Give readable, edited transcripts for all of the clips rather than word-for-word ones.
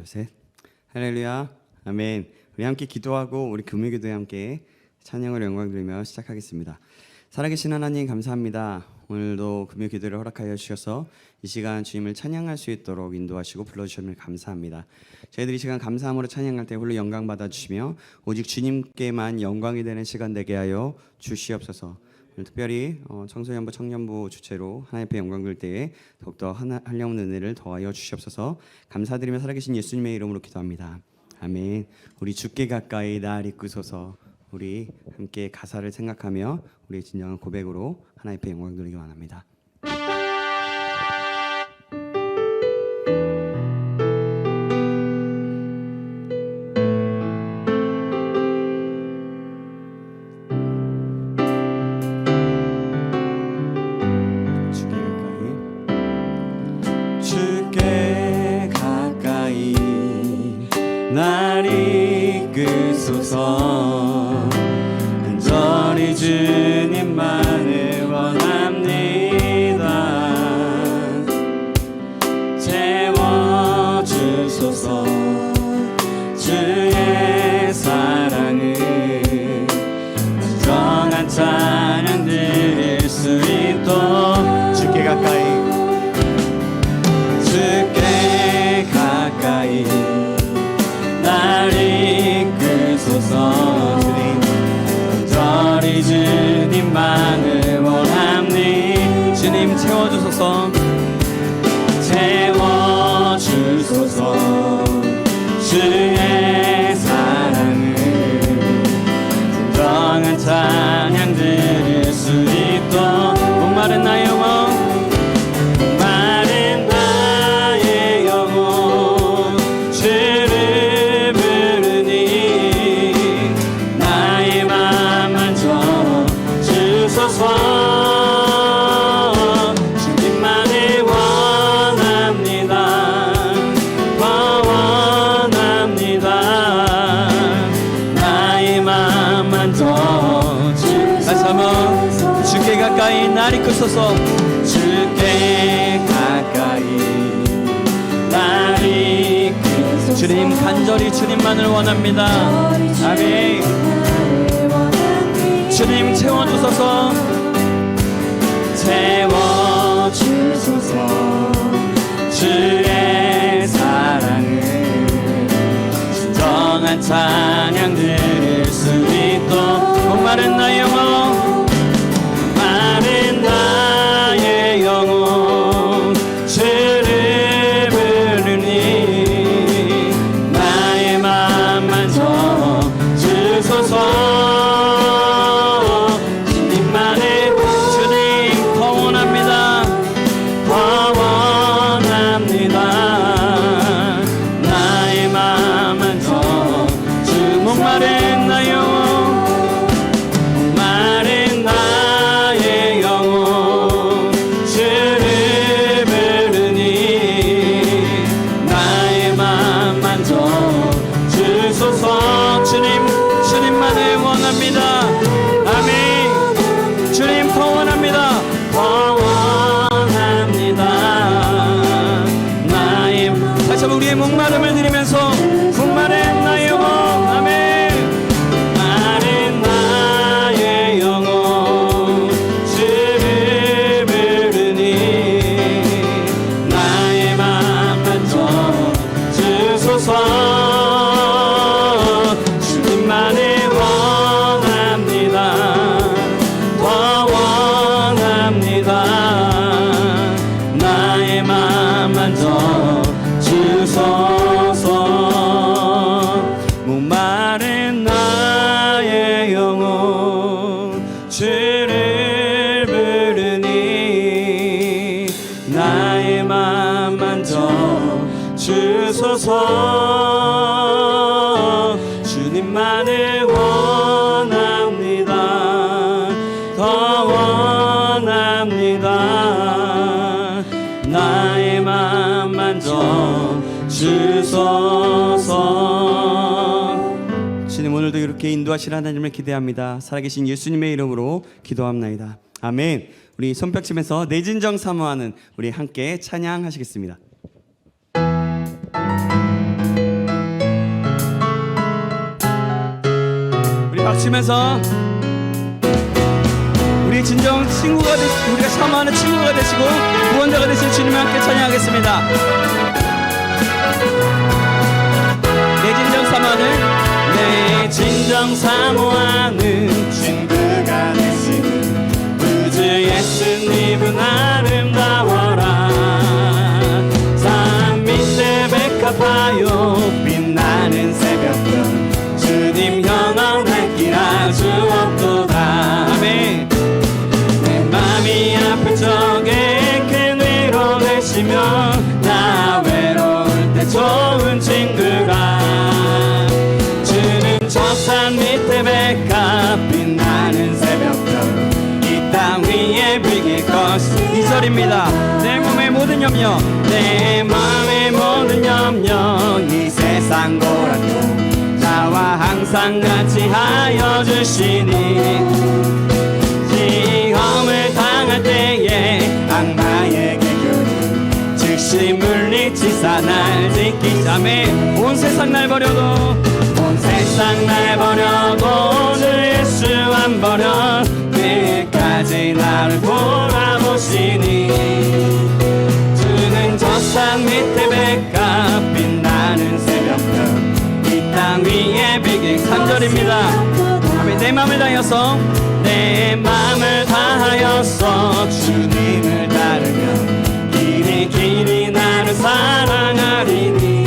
둘, 셋. 할렐루야. 아멘. 우리 함께 기도하고 우리 금요기도에 함께 찬양을 영광 드리며 시작하겠습니다. 살아계신 하나님 감사합니다. 오늘도 금요기도를 허락하여 주셔서 이 시간 주님을 찬양할 수 있도록 인도하시고 불러주심을 감사합니다. 저희들이 이 시간 감사함으로 찬양할 때 홀로 영광 받아주시며 오직 주님께만 영광이 되는 시간 되게 하여 주시옵소서. 오늘 특별히 청소년부 청년부 주체로 하나님 앞에 영광 드릴 때에 더욱더 한량없는 은혜를 더하여 주시옵소서. 감사드리며 살아계신 예수님의 이름으로 기도합니다. 아멘. 우리 주께 가까이 날 이끄소서. 우리 함께 가사를 생각하며 우리의 진정한 고백으로 하나님 앞에 영광 드리기 원합니다. 주께 가까이 날 이끄소서. 간절히 주님만을 원합니다. 채워주소서. 주의 사랑을 진정한 찬양 드릴 수 있도록 주께 가까이 주께 가까이 날 이끄소서. 간절히 주님만을 원합니. 주님 채워주소서. 채워주소서. 주의 사랑을 진정한 찬양 드릴 수 있도록 목마른 나의 영혼 주님만을 원합니다. 더 원합니다. 나의 맘만 더 다시 한번 주께 가까이 날 이끄소서. 주께 가까이 날 이끄소서. 주님 간절히 주님만을 원합니다. 아멘. 주님 채워주소서. 채워주소서. 주의 사랑을 진정한 찬양 드릴 수 있도록 목마른 나의 영혼 목마른 나의 영혼 주를 부르니 나의 맘만 져주소서. 주님만을 원합니다. 아멘. 주님 더 원합니다. 더 원합니다. 나의 다시 한번 우리의 목마름을 드리면서 목마른 나의 영혼 아멘. 마른 나의 영혼 주를 부르니 나의 맘만 더 주소서. 주님만을 원합니다. 더 원합니다. 나의 맘만 더 주소서. 목마른 나의 영혼 주를 부르니 나의 맘만 더 주소서. 주님만을 원합니다. 더 원합니다. 나의 맘만 더 주소서. 주님 오늘도 이렇게 인도하실 하나님을 기대합니다. 살아계신 예수님의 이름으로 기도합나이다. 아멘. 우리 손뼉치면서 내 진정 사모하는 우리 함께 찬양하시겠습니다. 외치면서 우리 진정 친구가 우리가 사모하는 친구가 되시고 구원자가 되신 주님과 함께 찬양하겠습니다. 내 진정 사모하는 친구가 되시는 구주 예수님은 아름다워라. 산 밑에 백합하여 빛나는 새벽별 주님 영원할 길 아주 없도다. 아멘. 내 맘이 아플 적에 큰 위로 되시며 나 외로울 때 좋은 친구가 주는 저 산 밑에 백합 빛나는 새벽별 이 땅 위에 비길 것이 2절입니다. 내 몸의 모든 염려 내 마음의 모든 염려 이 세상 고락도 나와 항상 같이 하여 주시니 시험을 당할 때에 악마에게 교리 즉시 물리치사 날 지키자매 온 세상 날 버려도 온 세상 날 버려도 주 예수 안 버려 끝까지 나를 돌아보시니 주는 저 산 밑에 백합 빛나는 새벽별 이 땅 위에 비길 3절입니다. 아멘. 내 맘을 다하여서 내 맘을 다하여서 주님을 따르며 길이 나를 사랑하리니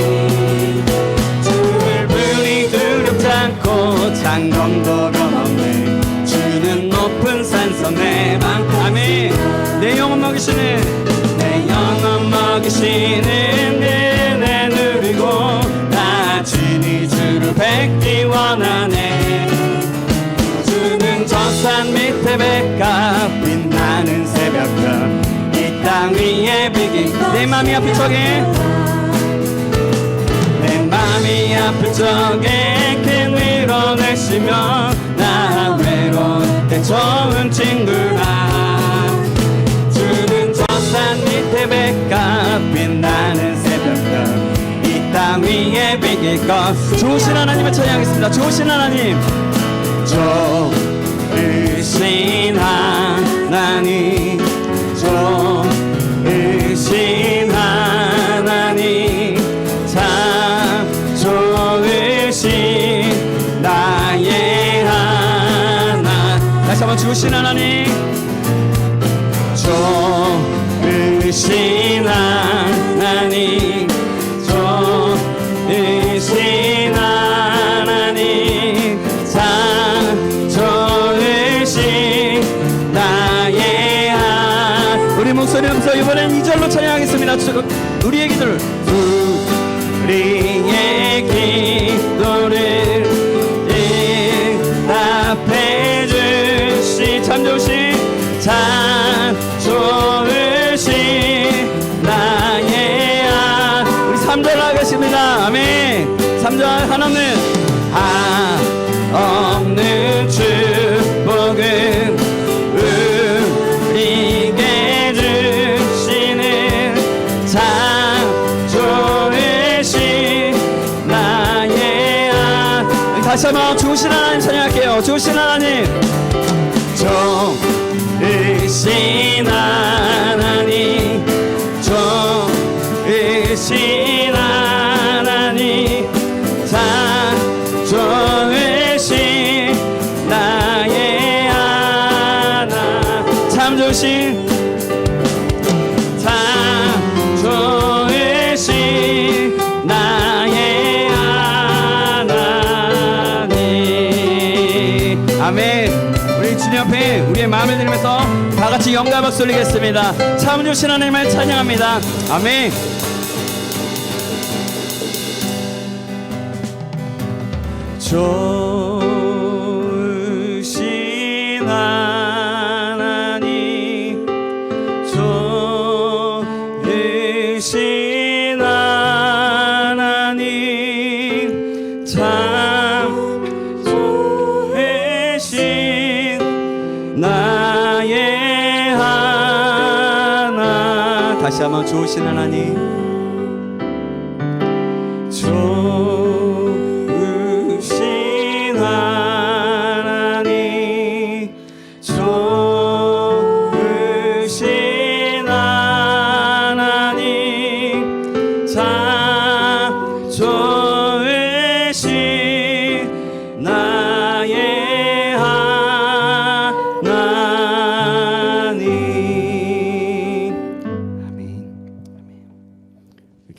주를 부리 두렵지 않고 장검도 변없네 주는 높은 산성 내 방 아멘. 내 영혼 먹이시는 내 영혼 먹이시는 은혜 누리고 나중에 주를 뵙기 원하네. 주는 저 산 밑에 백합 빛나는 새벽별 이 땅 위에 비길 내 맘이 아플 적에 내 맘이 아플 적에 큰 위로 내시며 나 외로울 때 좋은 친구라 주는 저 산 밑에 백합 빛나는 새벽별 이 땅 위에 비길 것 좋으신 하나님을 찬양하겠습니다. 좋으신 하나님 좋으신 하나님 좋으신 하나님 참 좋으신 나의 하나 다시 한번 좋으신 하나님 좋으신 하나님 좋으신 하나님 참 좋으신 나의 하나 우리 목소리면서 이번엔 2절로 찬양하겠습니다. 우리의 기도를 응답해 주시 참 좋으신 나의 우리 3절 하겠습니다. 아멘. 3절 한없는 축복은 우리에게 주시는 참 좋으신 나의 다시 한번 좋으신 하나님 찬양할게요. 좋으신 하나님 좋으신 하나님 좋으신 하나님 참 좋으신 나의 하나 참 좋으신 나의 하나님 아멘. 우리 주님 앞에 우리의 마음을 드리면서 다 같이 영감 박수 올리겠습니다. 참 좋으신 하나님을 찬양합니다. 아멘. 좋으신 하나님 좋으신 하나님 참 좋으신 나의 하나 다시 한번 좋으신 하나님 좋으신 하나님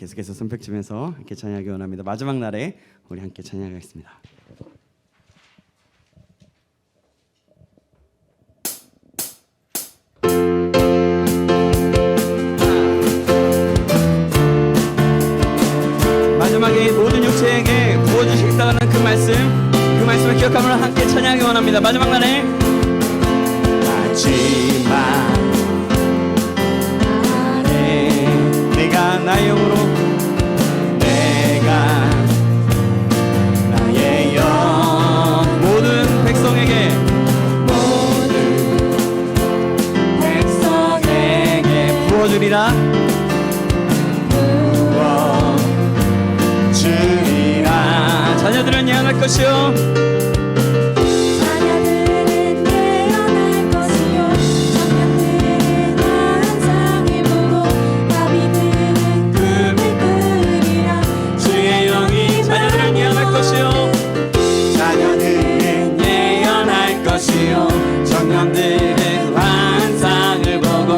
계속해서 손뼉 치면서 함께 찬양하기 원합니다. 마지막 날에 우리 함께 찬양하겠습니다. 마지막에 모든 육체에게 부어주시겠다는 그 말씀을 기억하며 함께 찬양하기 원합니다. 마지막 날에 마지막 내가 나의 영으로 내가 나의 영 모든 백성에게 부어주리라 부어주리라 자녀들은 예언할 것이요 청년들은 환상을 보고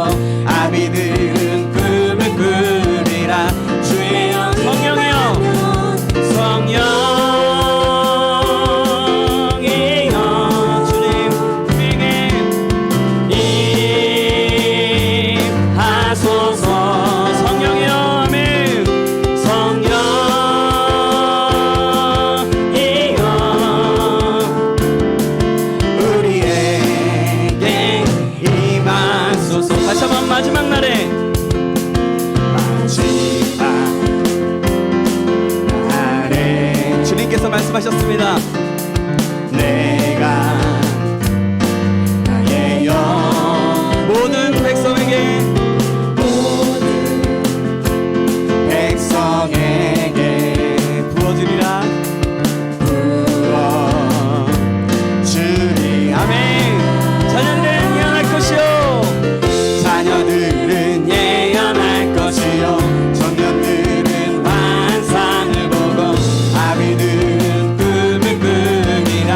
아비들은 꿈을 꾸리라 주의 영 성령이여 성령이여 주님 우리에게 임하소서 성령이여 아멘 성령이여 다시 한번 마지막 날에 주님께서 말씀하셨습니다. 내가 나의 영 모든 백성에게 부어주리라 부어주리 아멘 자녀들은 예언할 것이요 자녀들은 예언할 것이요 청년들은 환상을 보고 아비들은 꿈을 꾸리라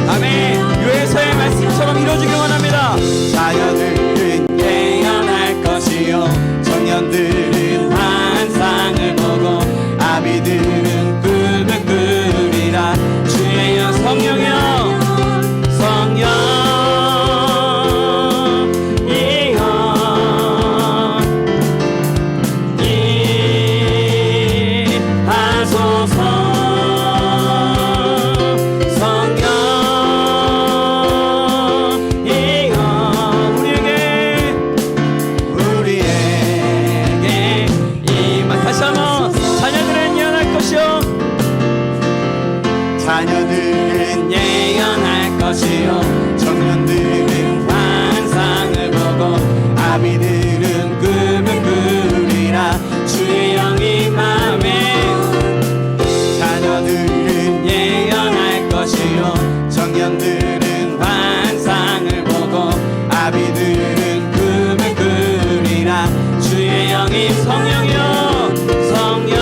아멘 요에서의 말씀처럼 이루어지기 원합니다. 자녀들은 예언할 것이요 청년들은 환상을 보고 아비들은 꿈을 꾸리라 주의 영 성령이여 성령 자녀들은 예언할 것이요 청년들은 환상을 보고 아비들은 꿈을 꾸리라 주의 영이 맘에 자녀들은 예언할 것이요 청년들은 환상을 보고 아비들은 꿈을 꾸리라 주의 영이 성령이요 성령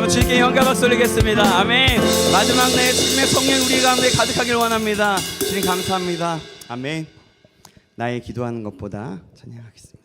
주님께 영광 박수 올리겠습니다. 아멘. 마지막 날 주님의 성령 우리 가운데 가득하길 원합니다. 주님 감사합니다. 아멘. 나의 기도하는 것보다 찬양하겠습니다.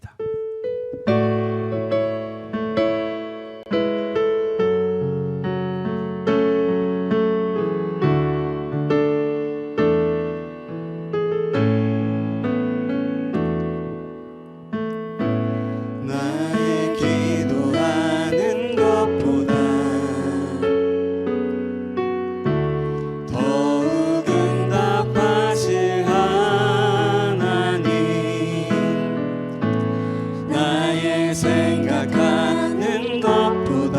생각하는 것보다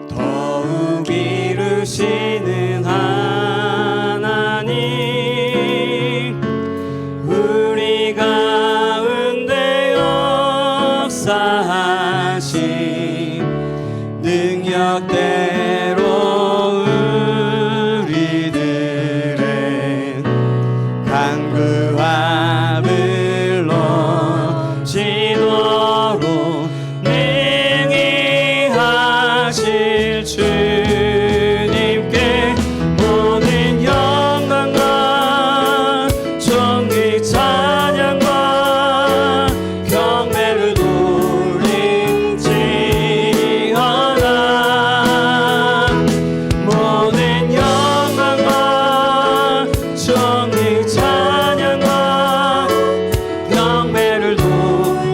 더욱 이루시는 하나님 우리 가운데 역사하신 능력대로 인도하실 주님께 모든 영광과 존귀 찬양과 경배를 돌릴지어다. 모든 영광과 존귀 찬양과 경배를 돌릴지어다.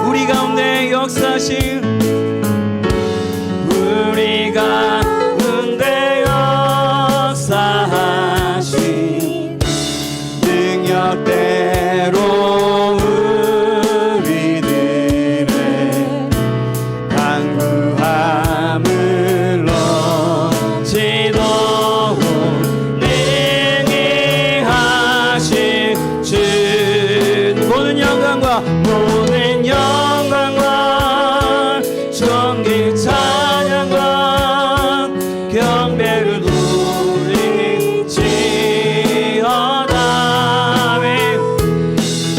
우리 가운데 역사하신 우리 가운데 역사하신 능력대로 우리들의 강구함을 넘치도록 능히 하실 주. 모든 영광과 모든 영광과 존귀 찬양과 경배를 돌릴지어다.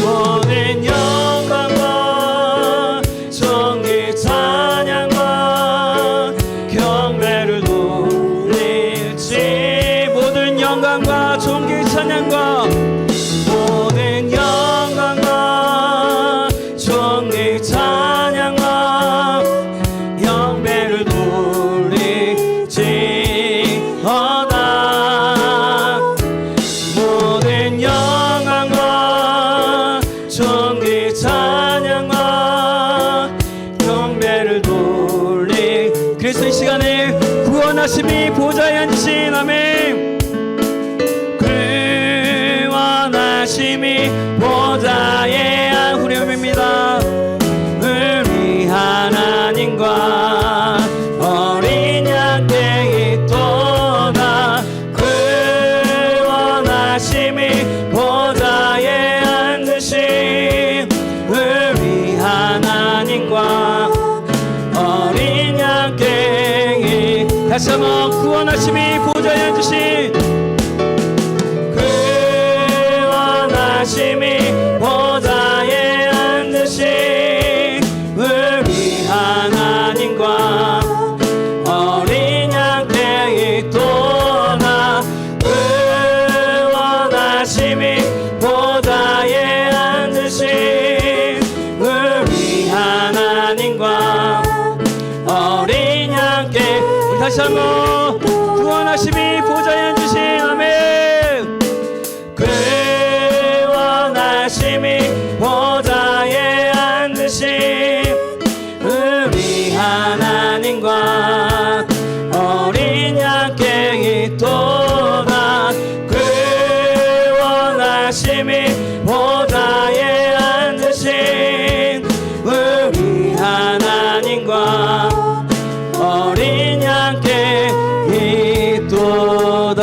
모든 영광과 존귀 찬양과 경배를 돌릴지. 모든 영광과 존귀 찬양과 모든 영광과 존귀 찬양과 경배를 돌릴지어다. 모든 영광과 존귀 찬양과 경배를 돌리. 그래서 이 시간에 구원하심이 보좌에 앉으신 아멘. 구원하심이 보좌에 앉으신 후렴입니다. 우리 하나님과 어린 양께 있도다. 구원하심이 보좌에 앉으신 우리 하나님과 어린 양께 다시 한번 구원하심이 보좌에 앉으신 구원하심이 보좌에 앉으신 우리 하나님과 어린 양께 있도다. 구원하심이 보좌에 앉으신 우리 하나님과 어린 양께. 우리 다시 한번 구원하심이 보좌에 앉으신 아멘. 구원하심이 보좌에 앉으신 우리 하나님과 어린 양께 있도다. 구원하심이 보좌에 앉으신 우리 하나님과 어린 양께 있도다.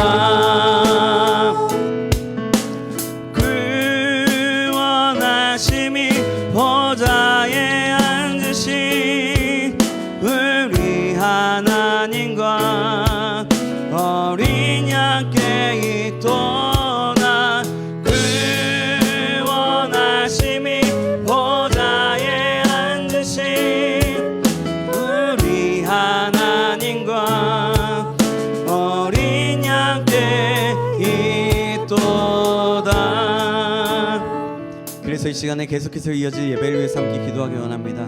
구원하심이 보좌에 앉으신 우리 하나님과 어린 양께 있도다. 구원하심이 보좌에 앉으신 우리 하나님과 어린 양께 있도다. 그래서 이 시간에 계속해서 이어질 예배를 위해서 함께 기도하기 원합니다.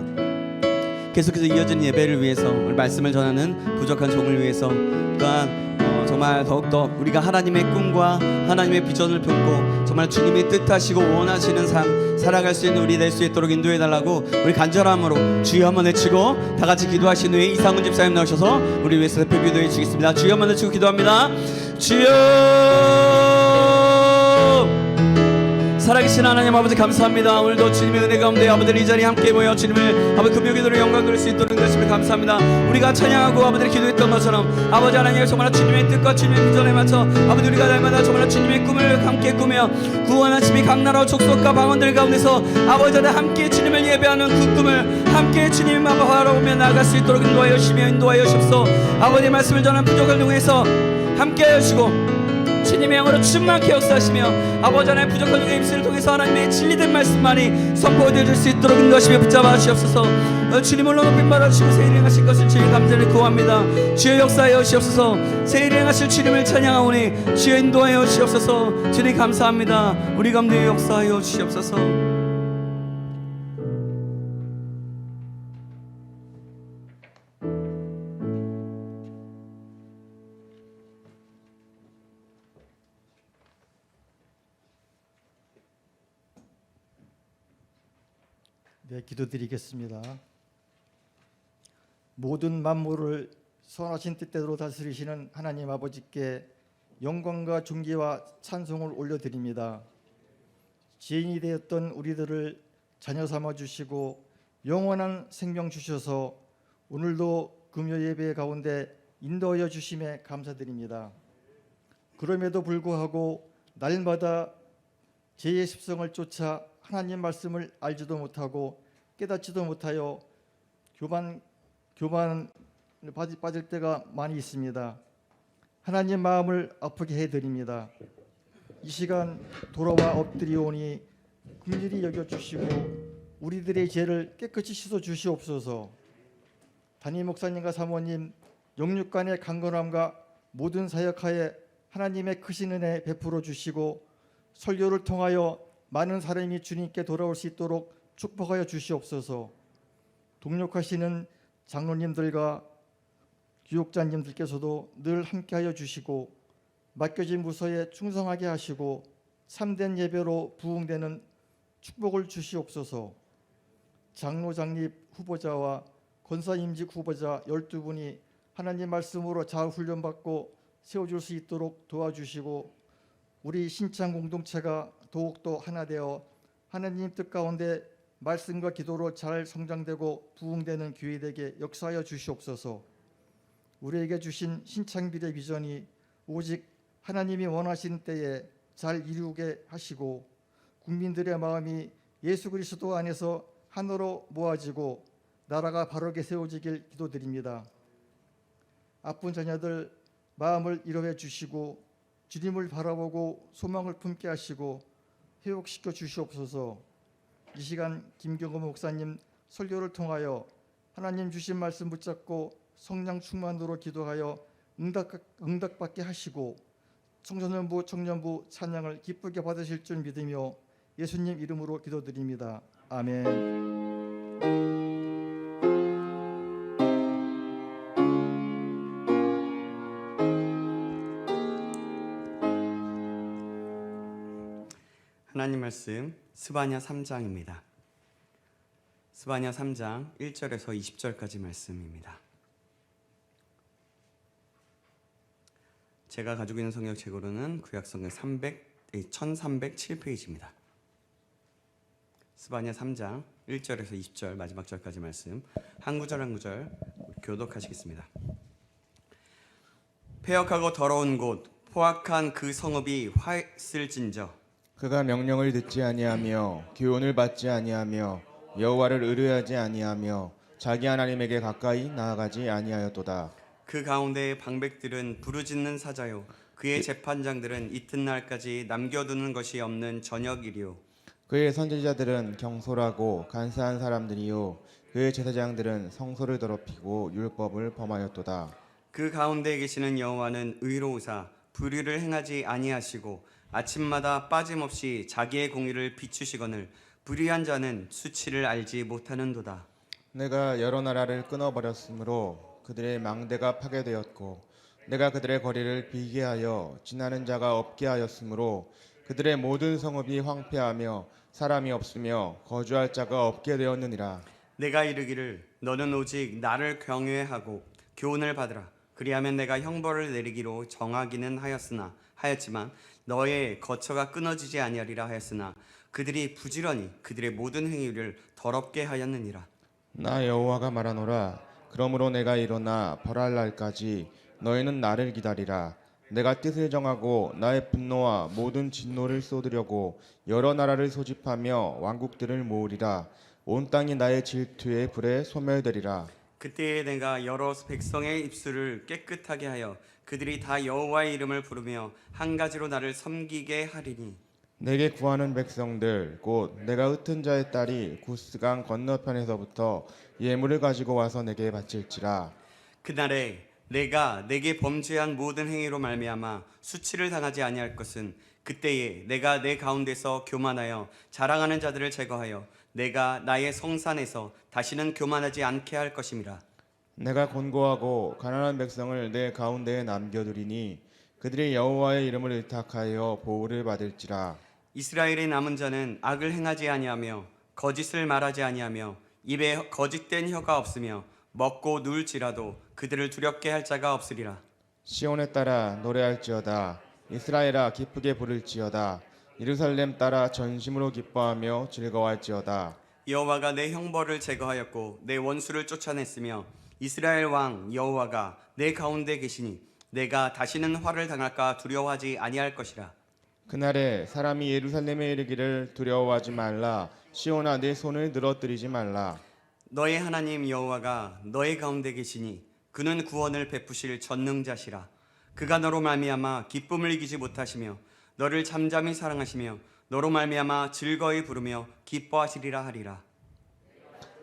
계속해서 이어지는 예배를 위해서, 오늘 말씀을 전하는 부족한 종을 위해서, 또한 정말 더욱더 우리가 하나님의 꿈과 하나님의 비전을 품고 정말 주님이 뜻하시고 원하시는 삶 살아갈 수 있는 우리 될 수 있도록 인도해달라고 우리 간절함으로 주여 한번 외치고 다 같이 기도하신 후에 이상훈 집사님 나오셔서 우리 위해서 대표 기도해 주시겠습니다. 주여 한번 외치고 기도합니다. 주여. 살아계신 하나님 아버지 감사합니다. 오늘도 주님의 은혜 가운데 아버지들 이 자리에 함께 모여 주님을 아버지 금요기도로 영광 돌릴 수 있도록 되심을 감사합니다. 우리가 찬양하고 아버지를 기도했던 것처럼 아버지 하나님 정말 주님의 뜻과 주님의 비전에 맞춰 아버지 우리가 날마다 정말 주님의 꿈을 함께 꾸며 구원하심이 각 나라와 족속과 방언들 가운데서 아버지 하나님 함께 주님을 예배하는 그 꿈을 함께 주님 앞에 바라보며 나아갈 수 있도록 인도하여 주시옵소서. 아버지의 말씀을 전한 부족을 통해서 함께 하시고 주님의 영으로 충만케 역사하시며 아버지 하나님 부족한 중의 입술을 통해서 하나님의 진리된 말씀만이 선포되어질 수 있도록 인도하시며 붙잡아 주시옵소서. 주님 홀로 높임 받아주시고 새 일을 행하실 것을 주의 감사를 구합니다. 주의 역사하여 주시옵소서. 새 일을 행하실 주님을 찬양하오니 주의 인도하여 주시옵소서. 주님 감사합니다. 우리 가운데 역사하여 주시옵소서. 네, 기도드리겠습니다. 모든 만물을 선하신 뜻대로 다스리시는 하나님 아버지께 영광과 존귀와 찬송을 올려드립니다. 죄인이 되었던 우리들을 자녀 삼아 주시고 영원한 생명 주셔서 오늘도 금요 예배 가운데 인도하여 주심에 감사드립니다. 그럼에도 불구하고 날마다 죄의 습성을 쫓아 하나님 말씀을 알지도 못하고 깨닫지도 못하여 교만을 빠질 때가 많이 있습니다. 하나님 마음을 아프게 해드립니다. 이 시간 돌아와 엎드리오니 긍휼히 여겨주시고 우리들의 죄를 깨끗이 씻어 주시옵소서. 담임 목사님과 사모님 영육간의 강건함과 모든 사역하에 하나님의 크신 은혜 베풀어 주시고 설교를 통하여 많은 사람이 주님께 돌아올 수 있도록 축복하여 주시옵소서. 동력하시는 장로님들과 교육자님들께서도 늘 함께하여 주시고 맡겨진 부서에 충성하게 하시고 참된 예배로 부흥되는 축복을 주시옵소서. 장로 장립 후보자와 권사임직 후보자 12분이 하나님 말씀으로 잘 훈련받고 세워줄 수 있도록 도와주시고 우리 신창 공동체가 더욱더 하나 되어 하나님 뜻 가운데 말씀과 기도로 잘 성장되고 부흥되는 교회 되게 역사하여 주시옵소서. 우리에게 주신 신창비례 비전이 오직 하나님이 원하시는 때에 잘 이루게 하시고 국민들의 마음이 예수 그리스도 안에서 하나로 모아지고 나라가 바르게 세워지길 기도드립니다. 아픈 자녀들 마음을 위로해 주시고 주님을 바라보고 소망을 품게 하시고 회복시켜 주시옵소서. 이 시간 김경호 목사님 설교를 통하여 하나님 주신 말씀 붙잡고 성령 충만으로 기도하여 응답받게 하시고 청소년부 청년부 찬양을 기쁘게 받으실 줄 믿으며 예수님 이름으로 기도드립니다. 아멘. 하나님 말씀 스바냐 3장입니다. 스바냐 3장 1절에서 20절까지 말씀입니다. 제가 가지고 있는 성경 책으로는 구약성경 1307페이지입니다. 스바냐 3장 1절에서 20절 마지막 절까지 말씀 한 구절 한 구절 교독하시겠습니다. 폐역하고 더러운 곳 포악한 그 성읍이 화쓸진저 그가 명령을 듣지 아니하며 교훈을 받지 아니하며 여호와를 의뢰하지 아니하며 자기 하나님에게 가까이 나아가지 아니하였도다. 그 가운데의 방백들은 부르짖는 사자요 그의 재판장들은 이튿날까지 남겨두는 것이 없는 저녁이리요 그의 선지자들은 경솔하고 간사한 사람들이요 그의 제사장들은 성소를 더럽히고 율법을 범하였도다. 그 가운데 계시는 여호와는 의로우사 불의를 행하지 아니하시고 아침마다 빠짐없이 자기의 공의를 비추시거늘 불의한 자는 수치를 알지 못하는도다. 내가 여러 나라를 끊어버렸으므로 그들의 망대가 파괴되었고 내가 그들의 거리를 비게 하여 지나는 자가 없게 하였으므로 그들의 모든 성읍이 황폐하며 사람이 없으며 거주할 자가 없게 되었느니라. 내가 이르기를 너는 오직 나를 경외하고 교훈을 받으라. 그리하면 내가 형벌을 내리기로 정하기는 하였지만 너의 거처가 끊어지지 아니하리라 하였으나 그들이 부지런히 그들의 모든 행위를 더럽게 하였느니라. 나 여호와가 말하노라. 그러므로 내가 일어나 벌할 날까지 너희는 나를 기다리라. 내가 뜻을 정하고 나의 분노와 모든 진노를 쏟으려고 여러 나라를 소집하며 왕국들을 모으리라. 온 땅이 나의 질투의 불에 소멸되리라. 그때에 내가 여러 백성의 입술을 깨끗하게 하여 그들이 다 여호와의 이름을 부르며 한 가지로 나를 섬기게 하리니 내게 구하는 백성들 곧 내가 흩은 자의 딸이 구스강 건너편에서부터 예물을 가지고 와서 내게 바칠지라. 그날에 내가 내게 범죄한 모든 행위로 말미암아 수치를 당하지 아니할 것은 그때에 내가 내 가운데서 교만하여 자랑하는 자들을 제거하여 내가 나의 성산에서 다시는 교만하지 않게 할 것임이라. 내가 곤고하고 가난한 백성을 내 가운데에 남겨두리니 그들이 여호와의 이름을 의탁하여 보호를 받을지라. 이스라엘의 남은 자는 악을 행하지 아니하며 거짓을 말하지 아니하며 입에 거짓된 혀가 없으며 먹고 누울지라도 그들을 두렵게 할 자가 없으리라. 시온에 따라 노래할지어다. 이스라엘아 기쁘게 부를지어다. 예루살렘 따라 전심으로 기뻐하며 즐거워할지어다. 여호와가 내 형벌을 제거하였고 내 원수를 쫓아냈으며 이스라엘 왕 여호와가 내 가운데 계시니 내가 다시는 화를 당할까 두려워하지 아니할 것이라. 그날에 사람이 예루살렘에 이르기를 두려워하지 말라. 시온아 내 손을 늘어뜨리지 말라. 너의 하나님 여호와가 너의 가운데 계시니 그는 구원을 베푸실 전능자시라. 그가 너로 말미암아 기쁨을 이기지 못하시며 너를 잠잠히 사랑하시며 너로 말미암아 즐거이 부르며 기뻐하시리라 하리라.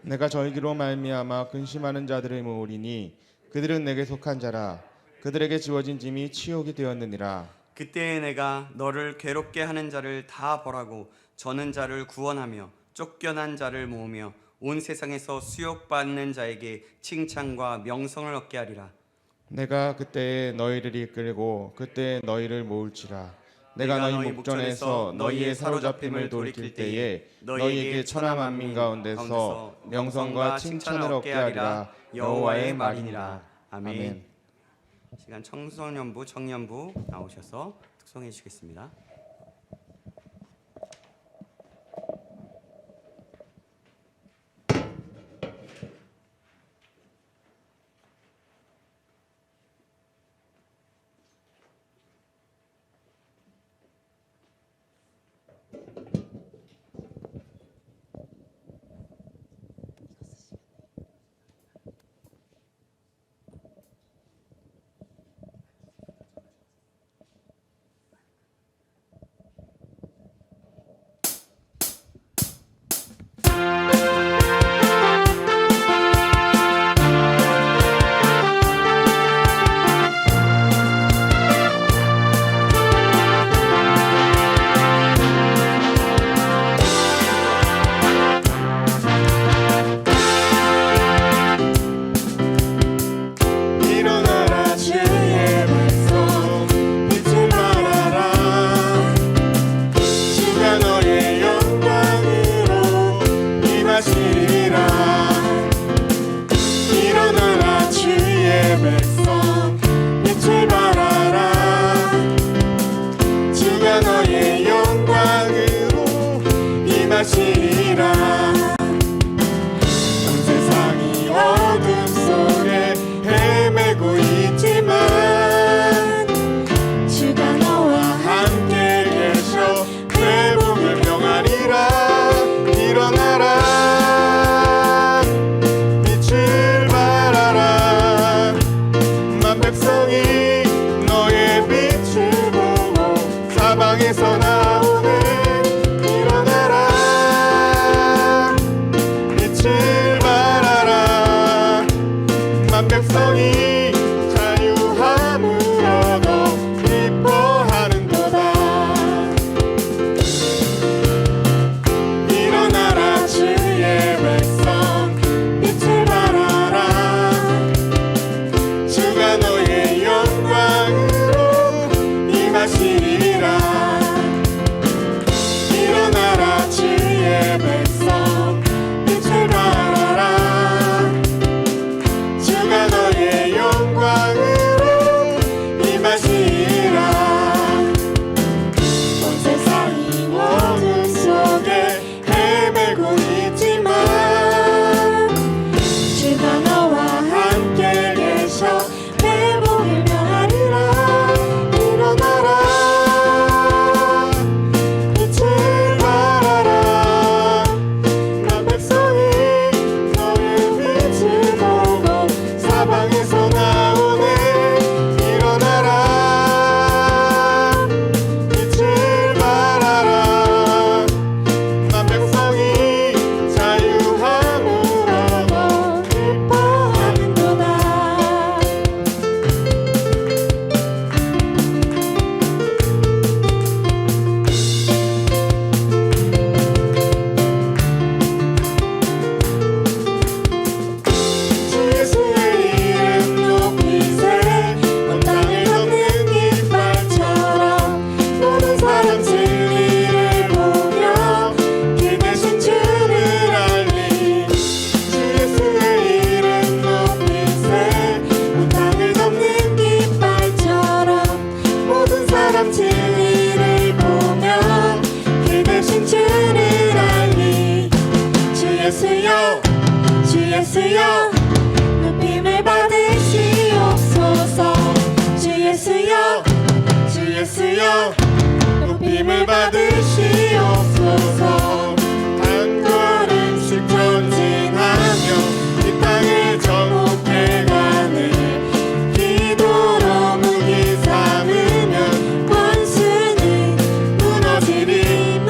내가 절기로 말미암아 근심하는 자들을 모으리니 그들은 내게 속한 자라. 그들에게 지워진 짐이 치욕이 되었느니라. 그때에 내가 너를 괴롭게 하는 자를 다 벌하고 저는 자를 구원하며 쫓겨난 자를 모으며 온 세상에서 수욕받는 자에게 칭찬과 명성을 얻게 하리라. 내가 그때에 너희를 이끌고 그때에 너희를 모을지라. 내가 너희 목전에서 너희의 사로잡힘을 돌이킬 때에 너희에게 천하 만민 가운데서 명성과 칭찬을 얻게 하리라. 여호와의 말이니라. 아멘. 시간 청소년부 청년부 나오셔서 특송해 주시겠습니다. 예수여 높임을 받으시옵소서. 주 예수여 주 예수여 높임을 받으시옵소서. 한 걸음씩 전진하며 이 땅을 정복해가네. 기도로 무기 삼으면 원수는 무너지리라.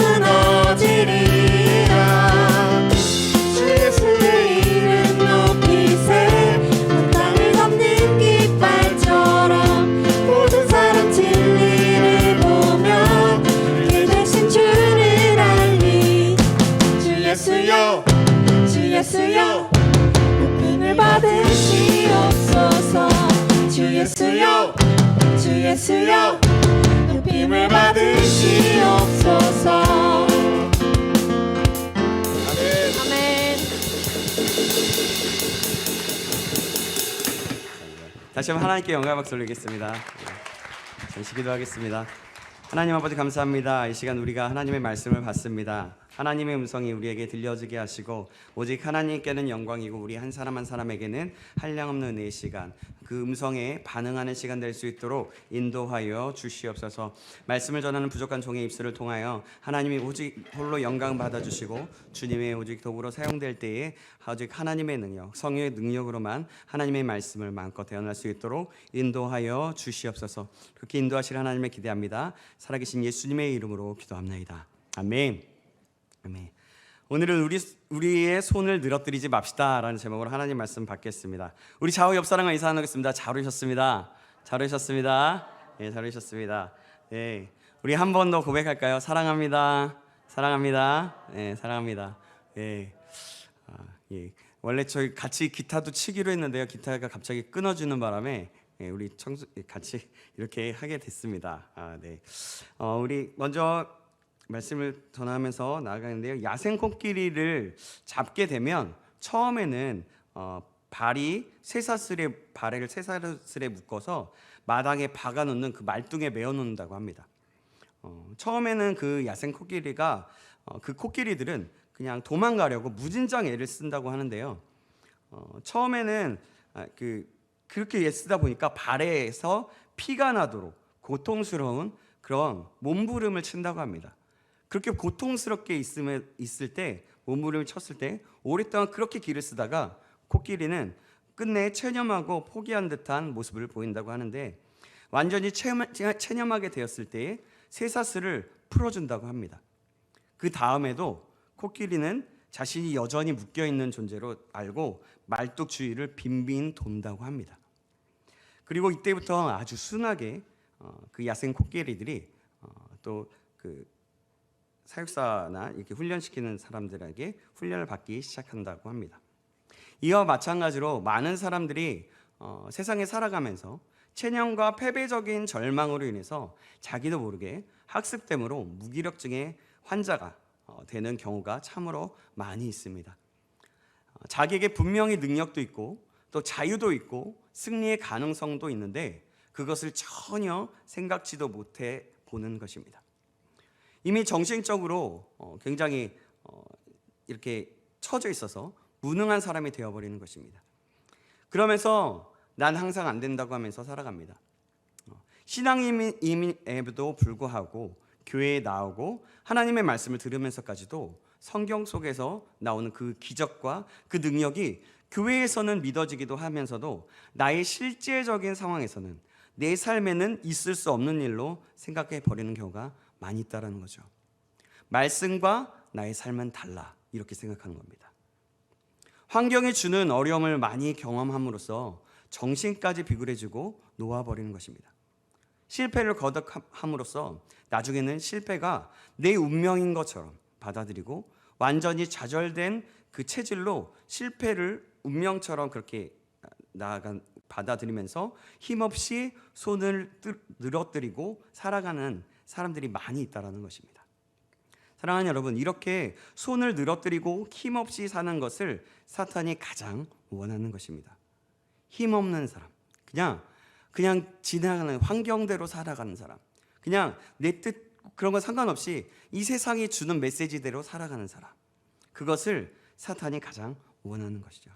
주 예수의 이름 높이세. 온 땅을 덮는 깃발처럼 모든 사람 진리를 보며 그 대신 주를 알리. 주 예수여 주 예수여 높임을 받으시옵소서. 주 예수여 주 예수여 높임을 받으시옵소서. 아멘. 다시 한번 하나님께 영광 박수 올리겠습니다. 잠시 기도하겠습니다. 하나님 아버지 감사합니다. 이 시간 우리가 하나님의 말씀을 받습니다. 하나님의 음성이 우리에게 들려지게 하시고 오직 하나님께는 영광이고 우리 한 사람 한 사람에게는 한량없는 은혜의 시간, 그 음성에 반응하는 시간 될 수 있도록 인도하여 주시옵소서. 말씀을 전하는 부족한 종의 입술을 통하여 하나님이 오직 홀로 영광 받아주시고 주님의 오직 도구로 사용될 때에 오직 하나님의 능력, 성령의 능력으로만 하나님의 말씀을 마음껏 대언할 수 있도록 인도하여 주시옵소서. 그렇게 인도하실 하나님을 기대합니다. 살아계신 예수님의 이름으로 기도합나이다. 아멘. 아멘. 오늘은 우리의 손을 늘어뜨리지 맙시다라는 제목으로 하나님 말씀 받겠습니다. 우리 좌우 옆 사람과 인사 나누겠습니다. 잘 오셨습니다. 잘 오셨습니다. 예, 잘 오셨습니다. 예, 우리 한 번 더 고백할까요? 사랑합니다. 사랑합니다. 예, 사랑합니다. 예, 예. 원래 저희 같이 기타도 치기로 했는데요. 기타가 갑자기 끊어지는 바람에 예, 우리 같이 이렇게 하게 됐습니다. 네. 우리 먼저 말씀을 전하면서 나아가는데요. 야생 코끼리를 잡게 되면 처음에는 발이 발을 쇠사슬에 묶어서 마당에 박아 놓는 그 말뚱에 메어 놓는다고 합니다. 처음에는 그 야생 코끼리가 그 코끼리들은 그냥 도망가려고 무진장 애를 쓴다고 하는데요. 처음에는 그렇게 애쓰다 보니까 발에서 피가 나도록 고통스러운 그런 몸부림을 친다고 합니다. 그렇게 고통스럽게 있을 때 몸부림을 쳤을 때 오랫동안 그렇게 길을 쓰다가 코끼리는 끝내 체념하고 포기한 듯한 모습을 보인다고 하는데 완전히 체념하게 되었을 때에 쇠사슬을 풀어준다고 합니다. 그 다음에도 코끼리는 자신이 여전히 묶여있는 존재로 알고 말뚝 주위를 빈빈 돈다고 합니다. 그리고 이때부터 아주 순하게 그 야생 코끼리들이 또 그 사육사나 이렇게 훈련시키는 사람들에게 훈련을 받기 시작한다고 합니다. 이와 마찬가지로 많은 사람들이 세상에 살아가면서 체념과 패배적인 절망으로 인해서 자기도 모르게 학습됨으로 무기력증의 환자가 되는 경우가 참으로 많이 있습니다. 자기에게 분명히 능력도 있고 또 자유도 있고 승리의 가능성도 있는데 그것을 전혀 생각지도 못해 보는 것입니다. 이미 정신적으로 굉장히 이렇게 처져 있어서 무능한 사람이 되어버리는 것입니다. 그러면서 난 항상 안 된다고 하면서 살아갑니다. 신앙인임에도 불구하고 교회에 나오고 하나님의 말씀을 들으면서까지도 성경 속에서 나오는 그 기적과 그 능력이 교회에서는 믿어지기도 하면서도 나의 실제적인 상황에서는 내 삶에는 있을 수 없는 일로 생각해 버리는 경우가 많이 있다는 거죠. 말씀과 나의 삶은 달라 이렇게 생각하는 겁니다. 환경이 주는 어려움을 많이 경험함으로써 정신까지 비굴해지고 놓아버리는 것입니다. 실패를 거듭함으로써 나중에는 실패가 내 운명인 것처럼 받아들이고 완전히 좌절된 그 체질로 실패를 운명처럼 그렇게 받아들이면서 힘없이 손을 늘어뜨리고 살아가는 사람들이 많이 있다는 것입니다. 사랑하는 여러분, 이렇게 손을 늘어뜨리고 힘없이 사는 것을 사탄이 가장 원하는 것입니다. 힘없는 사람, 그냥 지나가는 환경대로 살아가는 사람, 그냥 내 뜻 그런 거 상관없이 이 세상이 주는 메시지대로 살아가는 사람, 그것을 사탄이 가장 원하는 것이죠.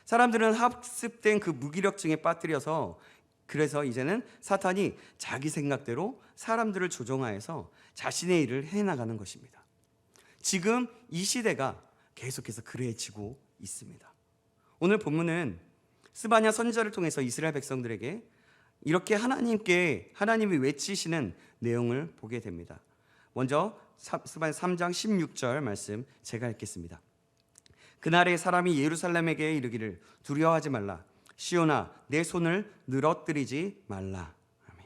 사람들은 학습된 그 무기력증에 빠뜨려서 그래서 이제는 사탄이 자기 생각대로 사람들을 조종하여서 자신의 일을 해나가는 것입니다. 지금 이 시대가 계속해서 그래지고 있습니다. 오늘 본문은 스바냐 선지자를 통해서 이스라엘 백성들에게 이렇게 하나님이 외치시는 내용을 보게 됩니다. 먼저 스바냐 3장 16절 말씀 제가 읽겠습니다. 그날에 사람이 예루살렘에게 이르기를 두려워하지 말라. 시온아 내 손을 늘어뜨리지 말라. 아멘.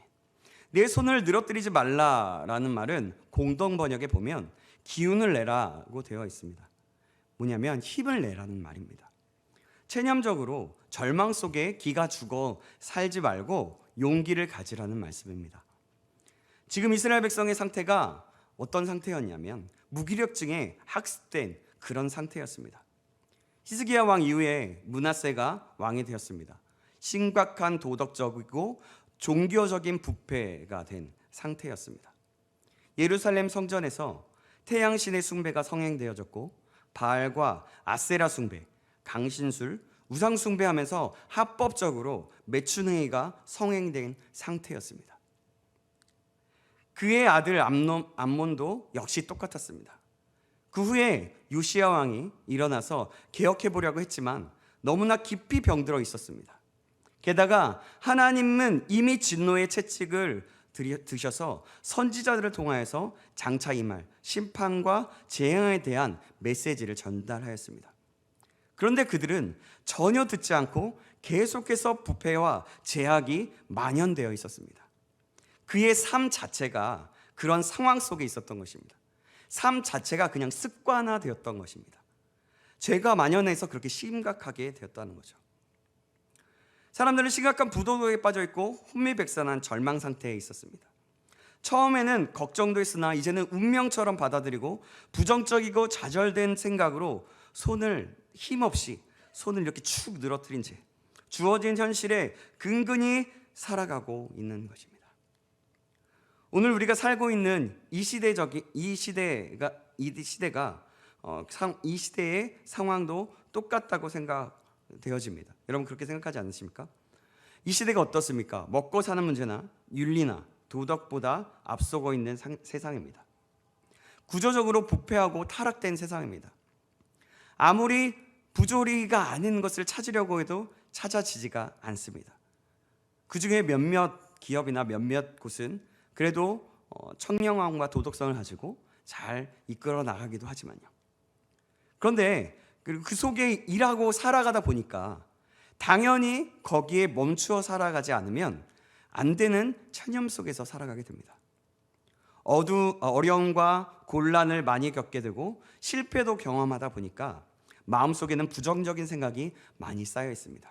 내 손을 늘어뜨리지 말라라는 말은 공동 번역에 보면 기운을 내라고 되어 있습니다. 뭐냐면 힘을 내라는 말입니다. 체념적으로 절망 속에 기가 죽어 살지 말고 용기를 가지라는 말씀입니다. 지금 이스라엘 백성의 상태가 어떤 상태였냐면 무기력증에 학습된 그런 상태였습니다. 히스기야 왕 이후에 므낫세가 왕이 되었습니다. 심각한 도덕적이고 종교적인 부패가 된 상태였습니다. 예루살렘 성전에서 태양신의 숭배가 성행되어졌고 바알과 아세라 숭배, 강신술, 우상 숭배하면서 합법적으로 매춘행위가 성행된 상태였습니다. 그의 아들 암몬도 역시 똑같았습니다. 그 후에 요시야 왕이 일어나서 개혁해 보려고 했지만 너무나 깊이 병들어 있었습니다. 게다가 하나님은 이미 진노의 채찍을 드셔서 선지자들을 통하여서 장차 임할 심판과 재앙에 대한 메시지를 전달하였습니다. 그런데 그들은 전혀 듣지 않고 계속해서 부패와 제약이 만연되어 있었습니다. 그의 삶 자체가 그런 상황 속에 있었던 것입니다. 삶 자체가 그냥 습관화되었던 것입니다. 죄가 만연해서 그렇게 심각하게 되었다는 거죠. 사람들은 심각한 부도덕에 빠져 있고 혼미백산한 절망 상태에 있었습니다. 처음에는 걱정도 했으나 이제는 운명처럼 받아들이고 부정적이고 좌절된 생각으로 힘없이 손을 이렇게 축 늘어뜨린 채 주어진 현실에 근근히 살아가고 있는 것입니다. 오늘 우리가 살고 있는 이 시대의 상황도 똑같다고 생각되어집니다. 여러분 그렇게 생각하지 않으십니까? 이 시대가 어떻습니까? 먹고 사는 문제나 윤리나 도덕보다 앞서고 있는 세상입니다. 구조적으로 부패하고 타락된 세상입니다. 아무리 부조리가 아닌 것을 찾으려고 해도 찾아지지가 않습니다. 그중에 몇몇 기업이나 몇몇 곳은 그래도 청량함과 도덕성을 가지고 잘 이끌어 나가기도 하지만요. 그런데 그 속에 일하고 살아가다 보니까 당연히 거기에 멈추어 살아가지 않으면 안 되는 체념 속에서 살아가게 됩니다. 어려움과 곤란을 많이 겪게 되고 실패도 경험하다 보니까 마음속에는 부정적인 생각이 많이 쌓여 있습니다.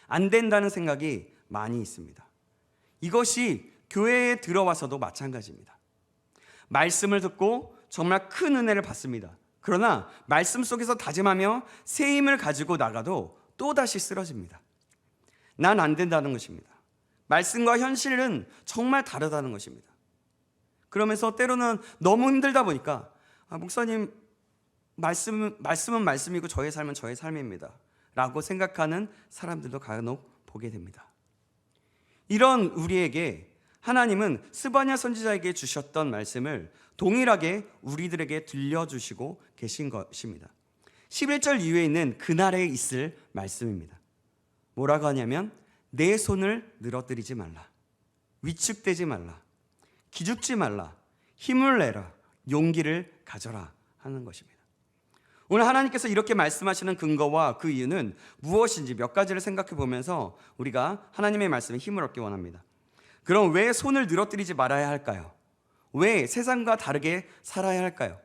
안 된다는 생각이 많이 있습니다. 이것이 교회에 들어와서도 마찬가지입니다. 말씀을 듣고 정말 큰 은혜를 받습니다. 그러나 말씀 속에서 다짐하며 새 힘을 가지고 나가도 또다시 쓰러집니다. 난 안 된다는 것입니다. 말씀과 현실은 정말 다르다는 것입니다. 그러면서 때로는 너무 힘들다 보니까 목사님 말씀은 말씀이고 저의 삶은 저의 삶입니다 라고 생각하는 사람들도 간혹 보게 됩니다. 이런 우리에게 하나님은 스바냐 선지자에게 주셨던 말씀을 동일하게 우리들에게 들려주시고 계신 것입니다. 11절 이후에 있는 그날에 있을 말씀입니다. 뭐라고 하냐면 내 손을 늘어뜨리지 말라, 위축되지 말라, 기죽지 말라, 힘을 내라, 용기를 가져라 하는 것입니다. 오늘 하나님께서 이렇게 말씀하시는 근거와 그 이유는 무엇인지 몇 가지를 생각해 보면서 우리가 하나님의 말씀에 힘을 얻기 원합니다. 그럼 왜 손을 늘어뜨리지 말아야 할까요? 왜 세상과 다르게 살아야 할까요?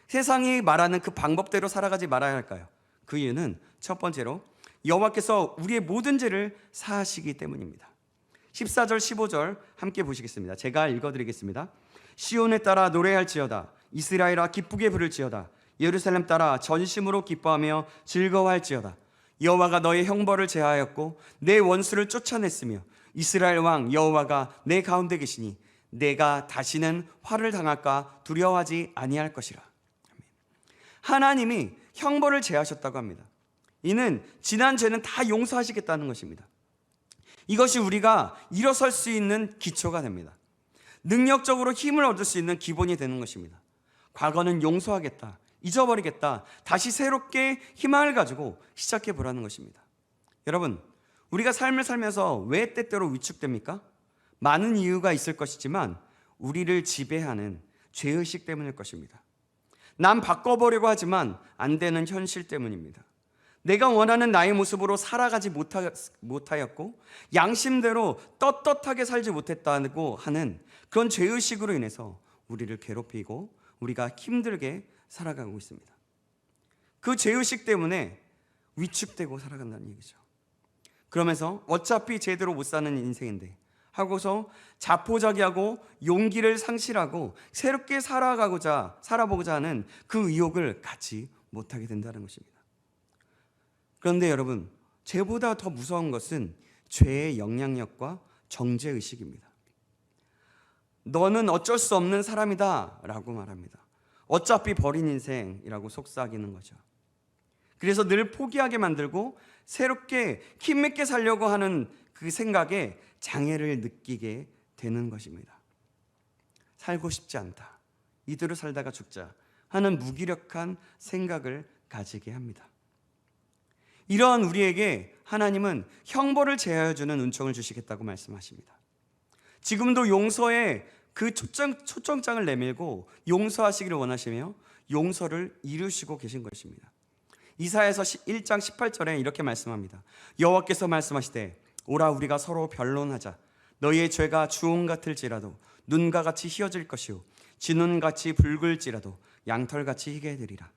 세상이 말하는 그 방법대로 살아가지 말아야 할까요? 그 이유는 첫 번째로 여호와께서 우리의 모든 죄를 사하시기 때문입니다. 14절 15절 함께 보시겠습니다. 제가 읽어드리겠습니다. 시온에 따라 노래할지어다, 이스라엘아 기쁘게 부를지어다, 예루살렘 따라 전심으로 기뻐하며 즐거워할지어다. 여호와가 너의 형벌을 제하였고 내 원수를 쫓아냈으며 이스라엘 왕 여호와가 내 가운데 계시니 내가 다시는 화를 당할까 두려워하지 아니할 것이라. 하나님이 형벌을 제하셨다고 합니다. 이는 지난 죄는 다 용서하시겠다는 것입니다. 이것이 우리가 일어설 수 있는 기초가 됩니다. 능력적으로 힘을 얻을 수 있는 기본이 되는 것입니다. 과거는 용서하겠다, 잊어버리겠다, 다시 새롭게 희망을 가지고 시작해 보라는 것입니다. 여러분, 우리가 삶을 살면서 왜 때때로 위축됩니까? 많은 이유가 있을 것이지만 우리를 지배하는 죄의식 때문일 것입니다. 난 바꿔보려고 하지만 안 되는 현실 때문입니다. 내가 원하는 나의 모습으로 살아가지 못하였고 양심대로 떳떳하게 살지 못했다고 하는 그런 죄의식으로 인해서 우리를 괴롭히고 우리가 힘들게 살아가고 있습니다. 그 죄의식 때문에 위축되고 살아간다는 얘기죠. 그러면서 어차피 제대로 못 사는 인생인데 하고서 자포자기하고 용기를 상실하고 새롭게 살아보고자 하는 그 의욕을 갖지 못하게 된다는 것입니다. 그런데 여러분, 죄보다 더 무서운 것은 죄의 영향력과 정죄의식입니다. 너는 어쩔 수 없는 사람이다 라고 말합니다. 어차피 버린 인생이라고 속삭이는 거죠. 그래서 늘 포기하게 만들고 새롭게 힘있게 살려고 하는 그 생각에 장애를 느끼게 되는 것입니다. 살고 싶지 않다, 이대로 살다가 죽자 하는 무기력한 생각을 가지게 합니다. 이러한 우리에게 하나님은 형벌을 제하여 주는 은총을 주시겠다고 말씀하십니다. 지금도 용서에 그 초청장을 내밀고 용서하시기를 원하시며 용서를 이루시고 계신 것입니다. 이사야서 1장 18절에 이렇게 말씀합니다. 여호와께서 말씀하시되 오라 우리가 서로 변론하자. 너희의 죄가 주홍 같을지라도 눈과 같이 희어질 것이요 진눈같이 붉을지라도 양털같이 희게 되리라.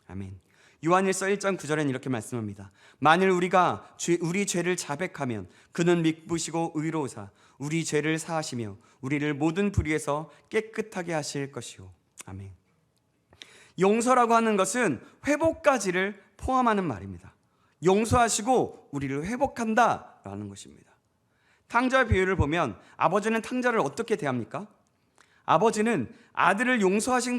아멘. 요한일서 1장 9절엔 이렇게 말씀합니다. 만일 우리가 우리 죄를 자백하면 그는 미쁘시고 의로우사 우리 죄를 사하시며 우리를 모든 불의에서 깨끗하게 하실 것이요. 아멘. 용서라고 하는 것은 회복까지를 포함하는 말입니다. 용서하시고 우리를 회복한다라는 것입니다. 탕자 비유를 보면 아버지는 탕자를 어떻게 대합니까? 아버지는 아들을 용서한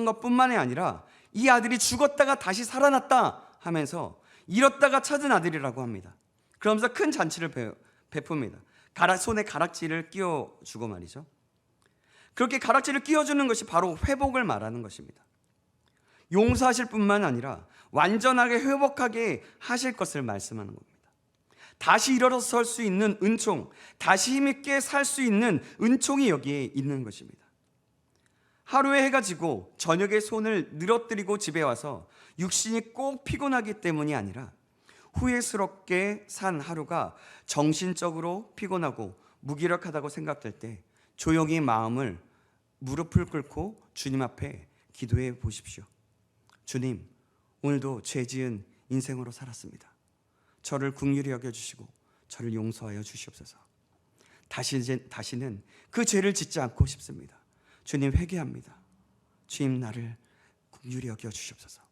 것뿐만이 아니라 이 아들이 죽었다가 다시 살아났다 하면서 잃었다가 찾은 아들이라고 합니다. 그러면서 큰 잔치를 베풉니다. 손에 가락지를 끼워주고 말이죠. 그렇게 가락지를 끼워주는 것이 바로 회복을 말하는 것입니다. 용서하실 뿐만 아니라 완전하게 회복하게 하실 것을 말씀하는 겁니다. 다시 일어설 수 있는 은총, 다시 힘있게 살 수 있는 은총이 여기에 있는 것입니다. 하루에 해가 지고 저녁에 손을 늘어뜨리고 집에 와서 육신이 꼭 피곤하기 때문이 아니라 후회스럽게 산 하루가 정신적으로 피곤하고 무기력하다고 생각될 때 조용히 무릎을 꿇고 주님 앞에 기도해 보십시오. 주님, 오늘도 죄 지은 인생으로 살았습니다. 저를 긍휼히 여겨주시고 저를 용서하여 주시옵소서. 다시는 그 죄를 짓지 않고 싶습니다. 주님, 회개합니다. 주님, 나를 긍휼히 여겨 주시옵소서.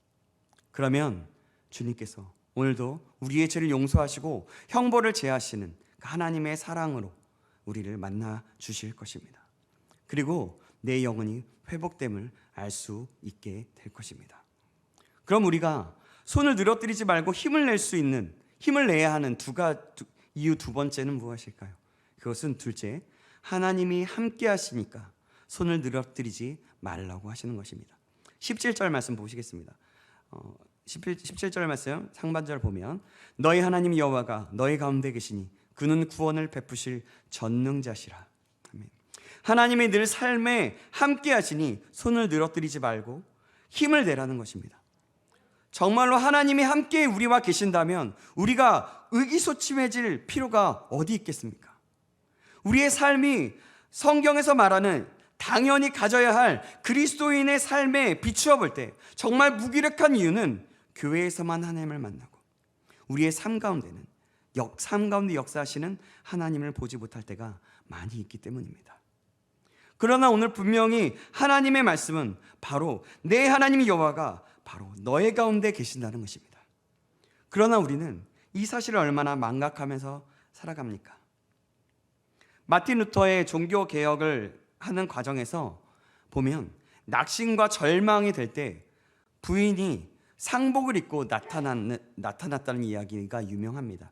그러면 주님께서 오늘도 우리의 죄를 용서하시고 형벌을 제하시는 하나님의 사랑으로 우리를 만나 주실 것입니다. 그리고 내 영혼이 회복됨을 알 수 있게 될 것입니다. 그럼 우리가 손을 늘어뜨리지 말고 힘을 내야 하는 이유 두 번째는 무엇일까요? 그것은 둘째, 하나님이 함께 하시니까 손을 늘어뜨리지 말라고 하시는 것입니다. 17절 말씀 보시겠습니다. 17절 말씀 상반절 보면 너희 하나님 여호와가 너희 가운데 계시니 그는 구원을 베푸실 전능자시라. 아멘. 하나님이 늘 삶에 함께 하시니 손을 늘어뜨리지 말고 힘을 내라는 것입니다. 정말로 하나님이 함께 우리와 계신다면 우리가 의기소침해질 필요가 어디 있겠습니까? 우리의 삶이 성경에서 말하는 당연히 가져야 할 그리스도인의 삶에 비추어 볼 때 정말 무기력한 이유는 교회에서만 하나님을 만나고 우리의 삶 가운데 역사하시는 하나님을 보지 못할 때가 많이 있기 때문입니다. 그러나 오늘 분명히 하나님의 말씀은 바로 내 하나님 여호와가 바로 너의 가운데 계신다는 것입니다. 그러나 우리는 이 사실을 얼마나 망각하면서 살아갑니까? 마틴 루터의 종교 개혁을 하는 과정에서 보면 낙심과 절망이 될 때 부인이 상복을 입고 나타났다는 이야기가 유명합니다.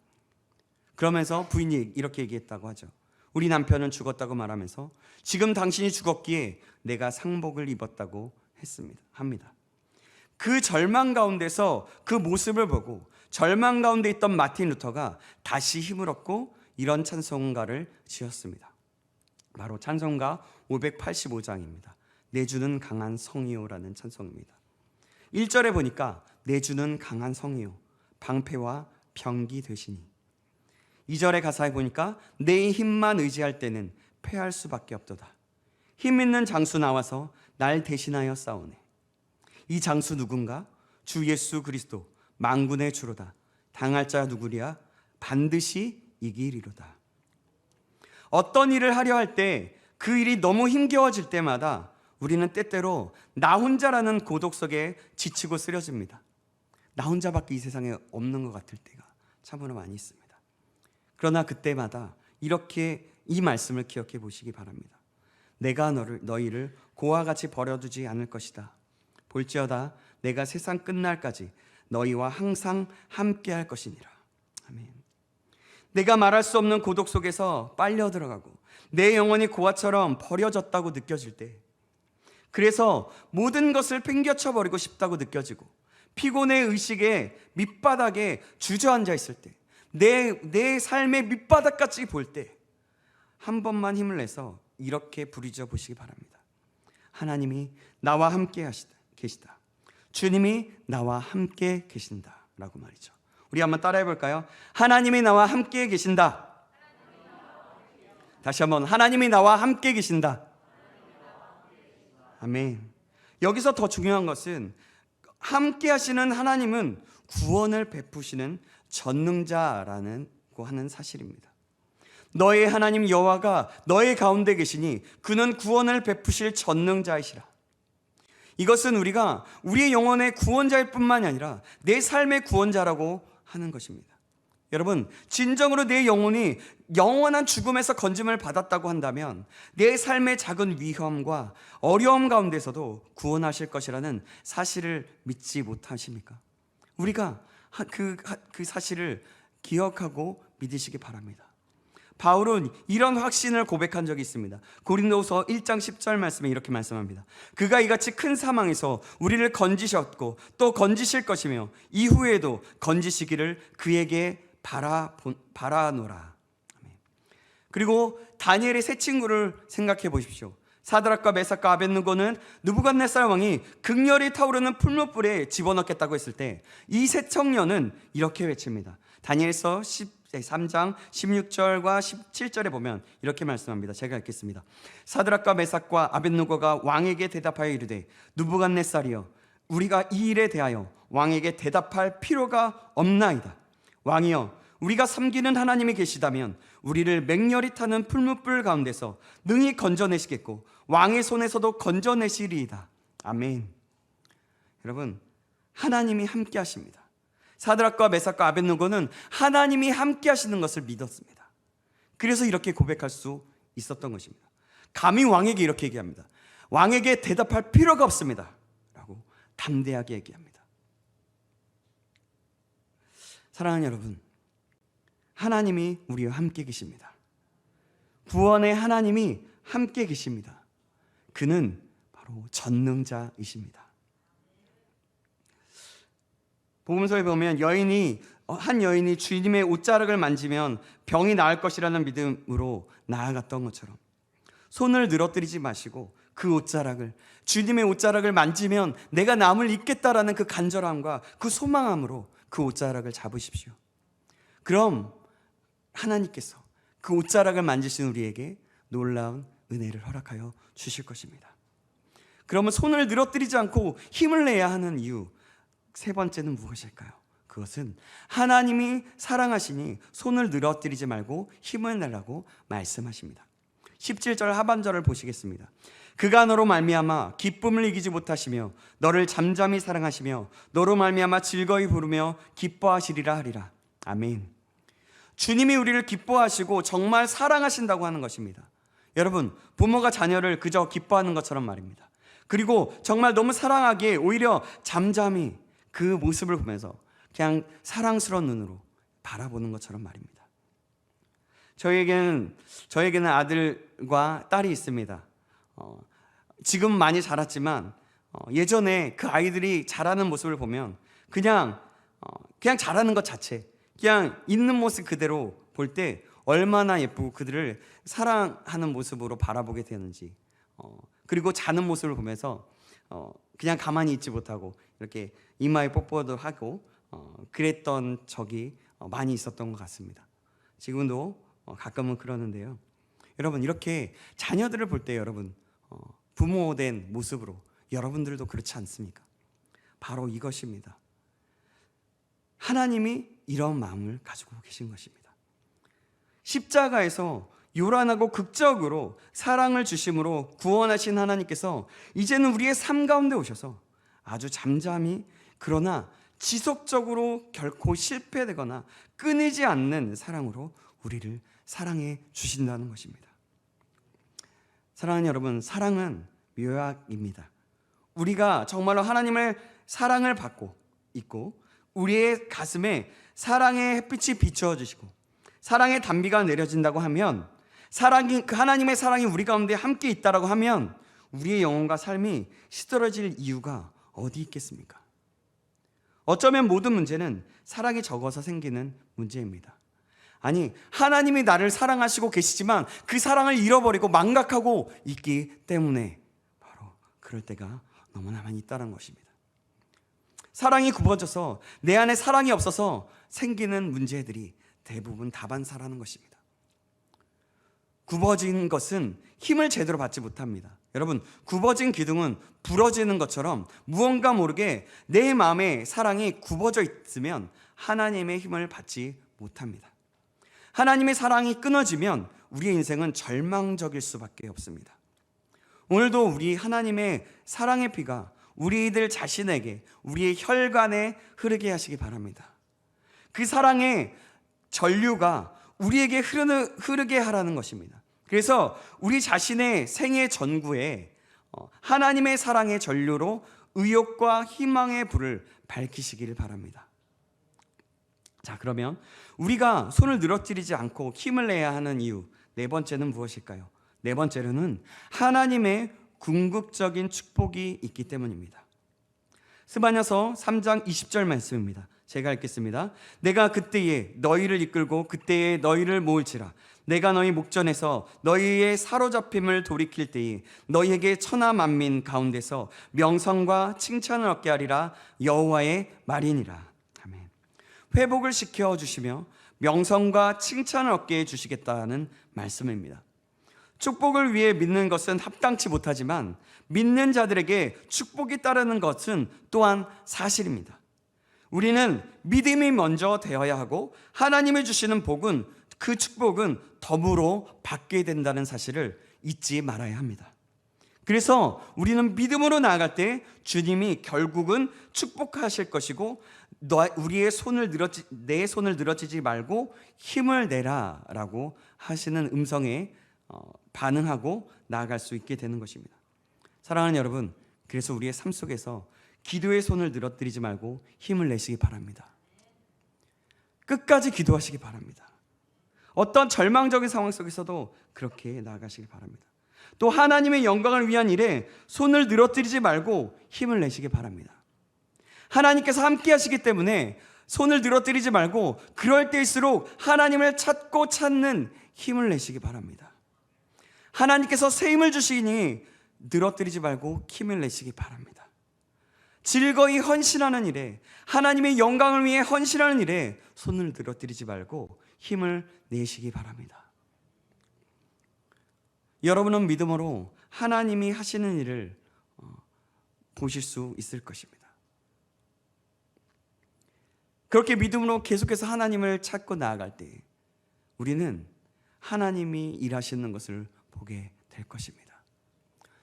그러면서 부인이 이렇게 얘기했다고 하죠. 우리 남편은 죽었다고 말하면서 지금 당신이 죽었기에 내가 상복을 입었다고 합니다. 그 절망 가운데서 그 모습을 보고 절망 가운데 있던 마틴 루터가 다시 힘을 얻고 이런 찬송가를 지었습니다. 바로 찬송가 585장입니다. 내 주는 강한 성이요라는 찬송입니다. 1절에 보니까 내 주는 강한 성이요 방패와 병기 되시니, 2절의 가사에 보니까 내 힘만 의지할 때는 패할 수밖에 없도다. 힘 있는 장수 나와서 날 대신하여 싸우네. 이 장수 누군가? 주 예수 그리스도 만군의 주로다. 당할 자 누구랴? 반드시 이기리로다. 어떤 일을 하려 할 때 그 일이 너무 힘겨워질 때마다 우리는 때때로 나 혼자라는 고독 속에 지치고 쓰러집니다. 나 혼자밖에 이 세상에 없는 것 같을 때가 참으로 많이 있습니다. 그러나 그때마다 이렇게 이 말씀을 기억해 보시기 바랍니다. 내가 너희를 고와 같이 버려두지 않을 것이다. 볼지어다 내가 세상 끝날까지 너희와 항상 함께할 것이니라. 아멘. 내가 말할 수 없는 고독 속에서 빨려 들어가고 내 영혼이 고아처럼 버려졌다고 느껴질 때, 그래서 모든 것을 팽겨쳐 버리고 싶다고 느껴지고 피곤의 의식에 밑바닥에 주저앉아 있을 때, 내 삶의 밑바닥까지 볼 때 한 번만 힘을 내서 이렇게 부르짖어 보시기 바랍니다. 하나님이 나와 함께 계시다. 주님이 나와 함께 계신다 라고 말이죠. 우리 한번 따라해 볼까요? 하나님이 나와 함께 계신다. 다시 한번, 하나님이 나와 함께 계신다. 아멘. 여기서 더 중요한 것은 함께 하시는 하나님은 구원을 베푸시는 전능자라는 하는 사실입니다. 너의 하나님 여호와가 너의 가운데 계시니 그는 구원을 베푸실 전능자이시라. 이것은 우리가 우리의 영혼의 구원자일 뿐만이 아니라 내 삶의 구원자라고 하는 것입니다. 여러분, 진정으로 내 영혼이 영원한 죽음에서 건짐을 받았다고 한다면 내 삶의 작은 위험과 어려움 가운데서도 구원하실 것이라는 사실을 믿지 못하십니까? 우리가 그 사실을 기억하고 믿으시기 바랍니다. 바울은 이런 확신을 고백한 적이 있습니다. 고린도후서 1장 10절 말씀에 이렇게 말씀합니다. 그가 이같이 큰 사망에서 우리를 건지셨고 또 건지실 것이며 이후에도 건지시기를 그에게 바라노라. 그리고 다니엘의 세 친구를 생각해 보십시오. 사드락과 메삭과 아벳느고는 느부갓네살 왕이 극렬히 타오르는 풀무불에 집어넣겠다고 했을 때 이 세 청년은 이렇게 외칩니다. 다니엘서 3장 16절과 17절에 보면 이렇게 말씀합니다. 제가 읽겠습니다. 사드락과 메삭과 아벳느고가 왕에게 대답하여 이르되 느부갓네살이여, 우리가 이 일에 대하여 왕에게 대답할 필요가 없나이다. 왕이여, 우리가 섬기는 하나님이 계시다면 우리를 맹렬히 타는 풀무불 가운데서 능히 건져내시겠고 왕의 손에서도 건져내시리이다. 아멘. 여러분, 하나님이 함께 하십니다. 사드락과 메삭과 아벳느고는 하나님이 함께 하시는 것을 믿었습니다. 그래서 이렇게 고백할 수 있었던 것입니다. 감히 왕에게 이렇게 얘기합니다. 왕에게 대답할 필요가 없습니다 라고 담대하게 얘기합니다. 사랑하는 여러분, 하나님이 우리와 함께 계십니다. 구원의 하나님이 함께 계십니다. 그는 바로 전능자이십니다. 복음서에 보면 한 여인이 주님의 옷자락을 만지면 병이 나을 것이라는 믿음으로 나아갔던 것처럼 손을 늘어뜨리지 마시고 그 옷자락을, 주님의 옷자락을 만지면 내가 남을 입겠다라는 그 간절함과 그 소망함으로 그 옷자락을 잡으십시오. 그럼 하나님께서 그 옷자락을 만지신 우리에게 놀라운 은혜를 허락하여 주실 것입니다. 그러면 손을 늘어뜨리지 않고 힘을 내야 하는 이유, 세 번째는 무엇일까요? 그것은 하나님이 사랑하시니 손을 늘어뜨리지 말고 힘을 내라고 말씀하십니다. 17절 하반절을 보시겠습니다. 그가 너로 말미암아 기쁨을 이기지 못하시며 너를 잠잠히 사랑하시며 너로 말미암아 즐거이 부르며 기뻐하시리라 하리라. 아멘. 주님이 우리를 기뻐하시고 정말 사랑하신다고 하는 것입니다. 여러분, 부모가 자녀를 그저 기뻐하는 것처럼 말입니다. 그리고 정말 너무 사랑하기에 오히려 잠잠히 그 모습을 보면서 그냥 사랑스러운 눈으로 바라보는 것처럼 말입니다. 저에게는 아들과 딸이 있습니다. 지금 많이 자랐지만 예전에 그 아이들이 자라는 모습을 보면 그냥 자라는 것 자체, 그냥 있는 모습 그대로 볼 때 얼마나 예쁘고 그들을 사랑하는 모습으로 바라보게 되는지, 그리고 자는 모습을 보면서 그냥 가만히 있지 못하고 이렇게 이마에 뽀뽀도 하고 그랬던 적이 많이 있었던 것 같습니다. 지금도 가끔은 그러는데요. 여러분, 이렇게 자녀들을 볼 때 여러분 부모된 모습으로 여러분들도 그렇지 않습니까? 바로 이것입니다. 하나님이 이런 마음을 가지고 계신 것입니다. 십자가에서 요란하고 극적으로 사랑을 주심으로 구원하신 하나님께서 이제는 우리의 삶 가운데 오셔서 아주 잠잠히 그러나 지속적으로 결코 실패되거나 끊이지 않는 사랑으로 우리를 사랑해 주신다는 것입니다. 사랑하는 여러분, 사랑은 묘약입니다. 우리가 정말로 하나님의 사랑을 받고 있고 우리의 가슴에 사랑의 햇빛이 비추어주시고 사랑의 단비가 내려진다고 하면, 그 하나님의 사랑이 우리 가운데 함께 있다라고 하면 우리의 영혼과 삶이 시들어질 이유가 어디 있겠습니까? 어쩌면 모든 문제는 사랑이 적어서 생기는 문제입니다. 아니, 하나님이 나를 사랑하시고 계시지만 그 사랑을 잃어버리고 망각하고 있기 때문에 바로 그럴 때가 너무나 많이 있다는 것입니다. 사랑이 굽어져서 내 안에 사랑이 없어서 생기는 문제들이 대부분 다반사라는 것입니다. 굽어진 것은 힘을 제대로 받지 못합니다. 여러분, 굽어진 기둥은 부러지는 것처럼 무언가 모르게 내 마음에 사랑이 굽어져 있으면 하나님의 힘을 받지 못합니다. 하나님의 사랑이 끊어지면 우리의 인생은 절망적일 수밖에 없습니다. 오늘도 우리 하나님의 사랑의 피가 우리들 자신에게, 우리의 혈관에 흐르게 하시기 바랍니다. 그 사랑의 전류가 우리에게 흐르게 하라는 것입니다. 그래서 우리 자신의 생애 전구에 하나님의 사랑의 전류로 의욕과 희망의 불을 밝히시기를 바랍니다. 자, 그러면 우리가 손을 늘어뜨리지 않고 힘을 내야 하는 이유, 네 번째는 무엇일까요? 네 번째로는 하나님의 궁극적인 축복이 있기 때문입니다. 스바냐서 3장 20절 말씀입니다. 제가 읽겠습니다. 내가 그때에 너희를 이끌고 그때에 너희를 모을지라. 내가 너희 목전에서 너희의 사로잡힘을 돌이킬 때에 너희에게 천하 만민 가운데서 명성과 칭찬을 얻게 하리라. 여호와의 말이니라. 아멘. 회복을 시켜주시며 명성과 칭찬을 얻게 해주시겠다는 말씀입니다. 축복을 위해 믿는 것은 합당치 못하지만 믿는 자들에게 축복이 따르는 것은 또한 사실입니다. 우리는 믿음이 먼저 되어야 하고 하나님이 주시는 복은, 그 축복은 더불어 받게 된다는 사실을 잊지 말아야 합니다. 그래서 우리는 믿음으로 나아갈 때 주님이 결국은 축복하실 것이고 내 손을 늘어지지 말고 힘을 내라 라고 하시는 음성에 반응하고 나아갈 수 있게 되는 것입니다. 사랑하는 여러분, 그래서 우리의 삶 속에서 기도의 손을 늘어뜨리지 말고 힘을 내시기 바랍니다. 끝까지 기도하시기 바랍니다. 어떤 절망적인 상황 속에서도 그렇게 나아가시기 바랍니다. 또 하나님의 영광을 위한 일에 손을 늘어뜨리지 말고 힘을 내시기 바랍니다. 하나님께서 함께 하시기 때문에 손을 늘어뜨리지 말고 그럴 때일수록 하나님을 찾고 찾는 힘을 내시기 바랍니다. 하나님께서 새 힘을 주시니 늘어뜨리지 말고 힘을 내시기 바랍니다. 즐거이 헌신하는 일에, 하나님의 영광을 위해 헌신하는 일에 손을 늘어뜨리지 말고 힘을 내시기 바랍니다. 여러분은 믿음으로 하나님이 하시는 일을 보실 수 있을 것입니다. 그렇게 믿음으로 계속해서 하나님을 찾고 나아갈 때 우리는 하나님이 일하시는 것을 보게 될 것입니다.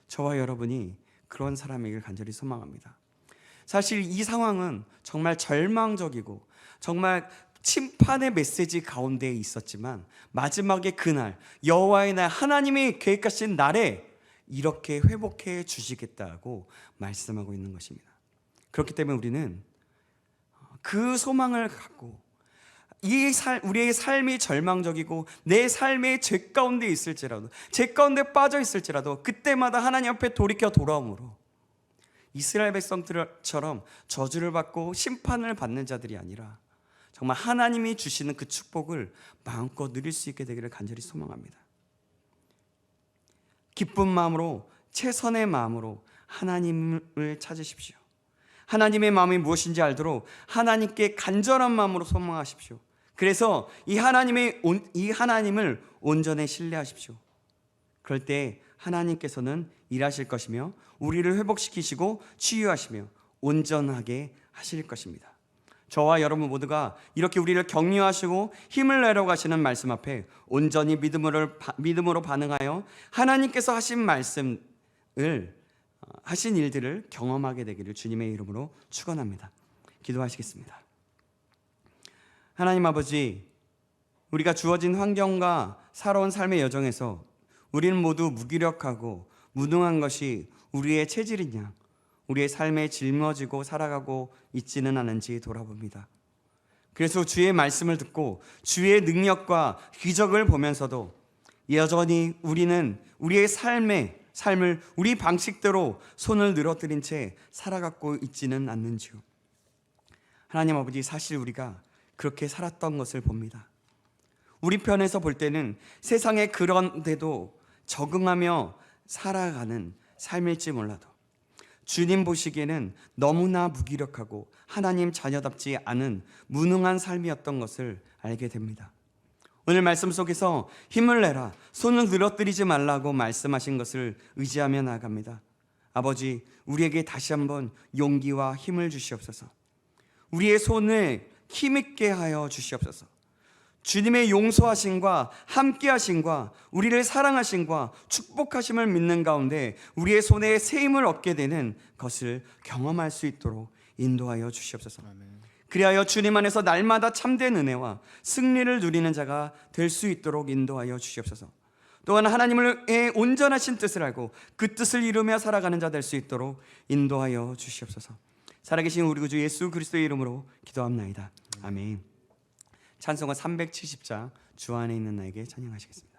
저와 여러분이 그런 사람이길 간절히 소망합니다. 사실 이 상황은 정말 절망적이고 정말 심판의 메시지 가운데 있었지만 마지막에 그날, 여호와의 날, 하나님이 계획하신 날에 이렇게 회복해 주시겠다고 말씀하고 있는 것입니다. 그렇기 때문에 우리는 그 소망을 갖고 우리의 삶이 절망적이고 내 삶의 죄 가운데 있을지라도, 죄 가운데 빠져 있을지라도 그때마다 하나님 앞에 돌이켜 돌아오므로 이스라엘 백성들처럼 저주를 받고 심판을 받는 자들이 아니라 정말 하나님이 주시는 그 축복을 마음껏 누릴 수 있게 되기를 간절히 소망합니다. 기쁜 마음으로, 최선의 마음으로 하나님을 찾으십시오. 하나님의 마음이 무엇인지 알도록 하나님께 간절한 마음으로 소망하십시오. 그래서 이 하나님을 온전히 신뢰하십시오. 그럴 때 하나님께서는 일하실 것이며 우리를 회복시키시고 치유하시며 온전하게 하실 것입니다. 저와 여러분 모두가 이렇게 우리를 격려하시고 힘을 내러 가시는 말씀 앞에 온전히 믿음으로 반응하여 하나님께서 하신 일들을 경험하게 되기를 주님의 이름으로 축원합니다. 기도하시겠습니다. 하나님 아버지, 우리가 주어진 환경과 살아온 삶의 여정에서 우리는 모두 무기력하고 무능한 것이 우리의 체질이냐, 우리의 삶에 짊어지고 살아가고 있지는 않은지 돌아봅니다. 그래서 주의 말씀을 듣고 주의 능력과 기적을 보면서도 여전히 우리는 우리의 삶을 우리 방식대로 손을 늘어뜨린 채 살아가고 있지는 않는지요. 하나님 아버지, 사실 우리가 그렇게 살았던 것을 봅니다. 우리 편에서 볼 때는 세상에 그런데도 적응하며 살아가는 삶일지 몰라도 주님 보시기에는 너무나 무기력하고 하나님 자녀답지 않은 무능한 삶이었던 것을 알게 됩니다. 오늘 말씀 속에서 힘을 내라, 손을 늘어뜨리지 말라고 말씀하신 것을 의지하며 나아갑니다. 아버지, 우리에게 다시 한번 용기와 힘을 주시옵소서. 우리의 손을 힘있게 하여 주시옵소서. 주님의 용서하심과 함께하심과 우리를 사랑하심과 축복하심을 믿는 가운데 우리의 손에 새 힘을 얻게 되는 것을 경험할 수 있도록 인도하여 주시옵소서. 그리하여 주님 안에서 날마다 참된 은혜와 승리를 누리는 자가 될 수 있도록 인도하여 주시옵소서. 또한 하나님의 온전하신 뜻을 알고 그 뜻을 이루며 살아가는 자 될 수 있도록 인도하여 주시옵소서. 살아계신 우리 구주 예수 그리스도의 이름으로 기도합나이다. 아멘. 찬송가 370장 주 안에 있는 나에게 찬양하시겠습니다.